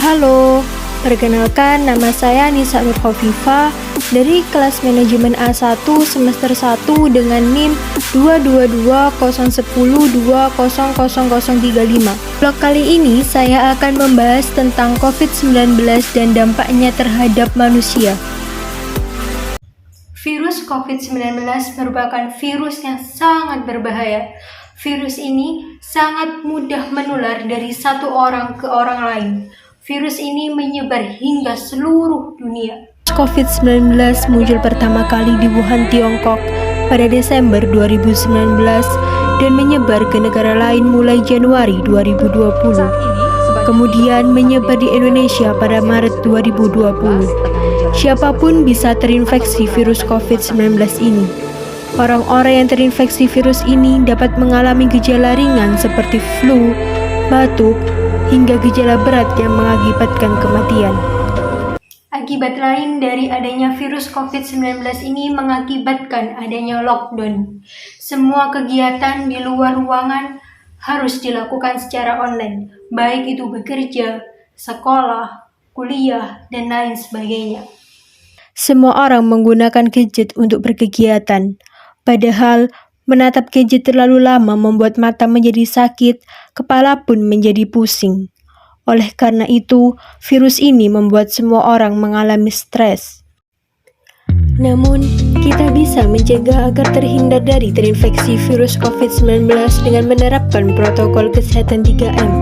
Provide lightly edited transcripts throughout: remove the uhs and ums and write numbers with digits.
Halo, perkenalkan nama saya Nisa Nurhofifa dari kelas manajemen A1 semester 1 dengan NIM 2220102000035. Vlog kali ini saya akan membahas tentang COVID-19 dan dampaknya terhadap manusia. Virus COVID-19 merupakan virus yang sangat berbahaya. Virus ini sangat mudah menular dari satu orang ke orang lain. Virus ini menyebar hingga seluruh dunia. COVID-19 muncul pertama kali di Wuhan, Tiongkok pada Desember 2019 dan menyebar ke negara lain mulai Januari 2020. Kemudian menyebar di Indonesia pada Maret 2020. Siapapun bisa terinfeksi virus COVID-19 ini. Orang-orang yang terinfeksi virus ini dapat mengalami gejala ringan seperti flu, batuk, hingga gejala berat yang mengakibatkan kematian. Akibat lain dari adanya virus COVID-19 ini mengakibatkan adanya lockdown. Semua kegiatan di luar ruangan harus dilakukan secara online, baik itu bekerja, sekolah, kuliah, dan lain sebagainya. Semua orang menggunakan gadget untuk berkegiatan, padahal menatap gadget terlalu lama membuat mata menjadi sakit, kepala pun menjadi pusing. Oleh karena itu, virus ini membuat semua orang mengalami stres. Namun, kita bisa mencegah agar terhindar dari terinfeksi virus COVID-19 dengan menerapkan protokol kesehatan 3M.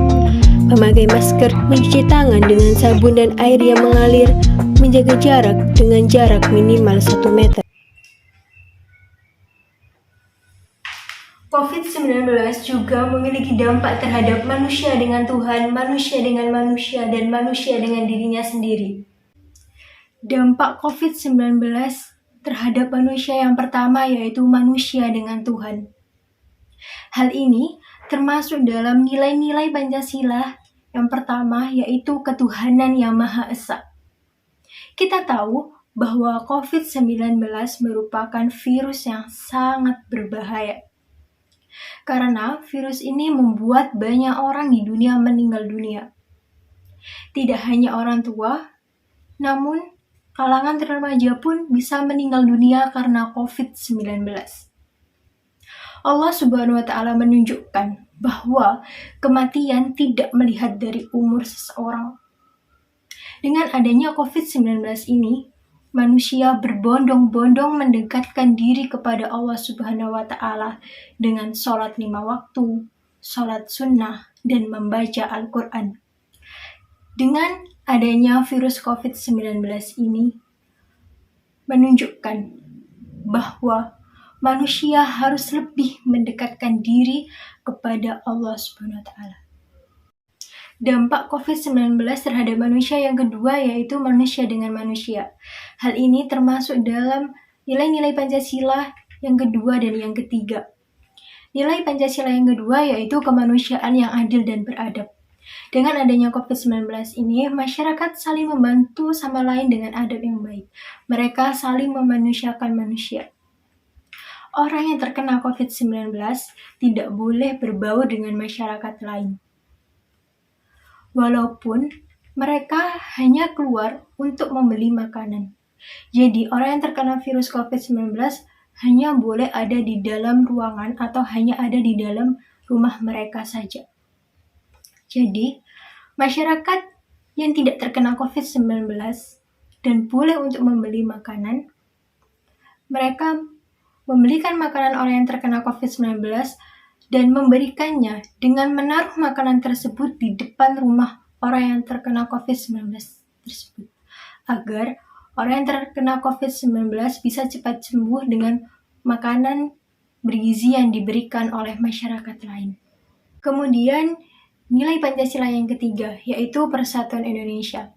Memakai masker, mencuci tangan dengan sabun dan air yang mengalir, menjaga jarak dengan jarak minimal 1 meter. COVID-19 juga memiliki dampak terhadap manusia dengan Tuhan, manusia dengan manusia, dan manusia dengan dirinya sendiri. Dampak COVID-19 terhadap manusia yang pertama yaitu manusia dengan Tuhan. Hal ini termasuk dalam nilai-nilai Pancasila. Yang pertama yaitu ketuhanan yang Maha Esa. Kita tahu bahwa COVID-19 merupakan virus yang sangat berbahaya. Karena virus ini membuat banyak orang di dunia meninggal dunia. Tidak hanya orang tua, namun kalangan remaja pun bisa meninggal dunia karena COVID-19. Allah Subhanahu wa Ta'ala menunjukkan bahwa kematian tidak melihat dari umur seseorang. Dengan adanya COVID-19 ini, manusia berbondong-bondong mendekatkan diri kepada Allah Subhanahu wa Ta'ala dengan sholat 5 waktu, sholat sunnah, dan membaca Al-Quran. Dengan adanya virus COVID-19 ini, menunjukkan bahwa manusia harus lebih mendekatkan diri kepada Allah Subhanahu wa Ta'ala. Dampak COVID-19 terhadap manusia yang kedua yaitu manusia dengan manusia. Hal ini termasuk dalam nilai-nilai Pancasila yang kedua dan yang ketiga. Nilai Pancasila yang kedua yaitu kemanusiaan yang adil dan beradab. Dengan adanya COVID-19 ini, masyarakat saling membantu sama lain dengan adab yang baik. Mereka saling memanusiakan manusia. Orang yang terkena COVID-19 tidak boleh berbaur dengan masyarakat lain. Walaupun mereka hanya keluar untuk membeli makanan. Jadi orang yang terkena virus COVID-19 hanya boleh ada di dalam ruangan atau hanya ada di dalam rumah mereka saja. Jadi masyarakat yang tidak terkena COVID-19 dan boleh untuk membeli makanan, mereka membelikan makanan orang yang terkena COVID-19 dan memberikannya dengan menaruh makanan tersebut di depan rumah orang yang terkena COVID-19 tersebut. Agar orang yang terkena COVID-19 bisa cepat sembuh dengan makanan bergizi yang diberikan oleh masyarakat lain. Kemudian, nilai Pancasila yang ketiga, yaitu Persatuan Indonesia.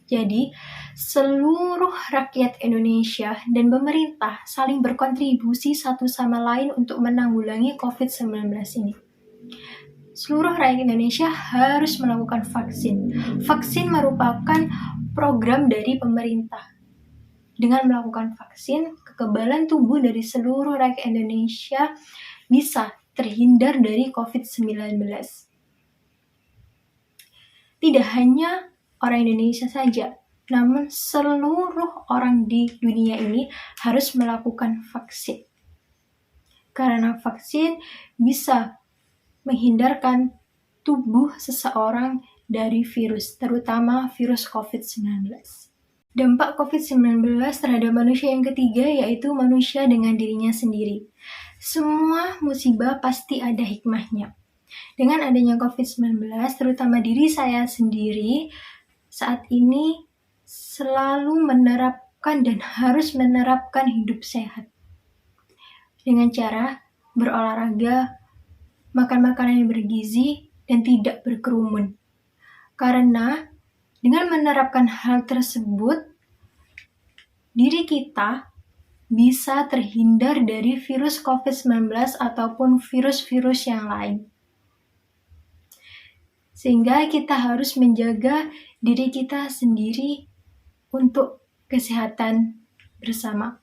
Jadi, seluruh rakyat Indonesia dan pemerintah saling berkontribusi satu sama lain untuk menanggulangi COVID-19 ini. Seluruh rakyat Indonesia harus melakukan vaksin. Vaksin merupakan program dari pemerintah. Dengan melakukan vaksin, kekebalan tubuh dari seluruh rakyat Indonesia bisa terhindar dari COVID-19. Tidak hanya orang Indonesia saja, namun seluruh orang di dunia ini harus melakukan vaksin. Karena vaksin bisa menghindarkan tubuh seseorang dari virus, terutama virus COVID-19. Dampak COVID-19 terhadap manusia yang ketiga yaitu manusia dengan dirinya sendiri. Semua musibah pasti ada hikmahnya. Dengan adanya COVID-19, terutama diri saya sendiri, saat ini selalu menerapkan dan harus menerapkan hidup sehat. Dengan cara berolahraga, makan makanan yang bergizi, dan tidak berkerumun. Karena dengan menerapkan hal tersebut, diri kita bisa terhindar dari virus COVID-19 ataupun virus-virus yang lain. Sehingga kita harus menjaga diri kita sendiri untuk kesehatan bersama.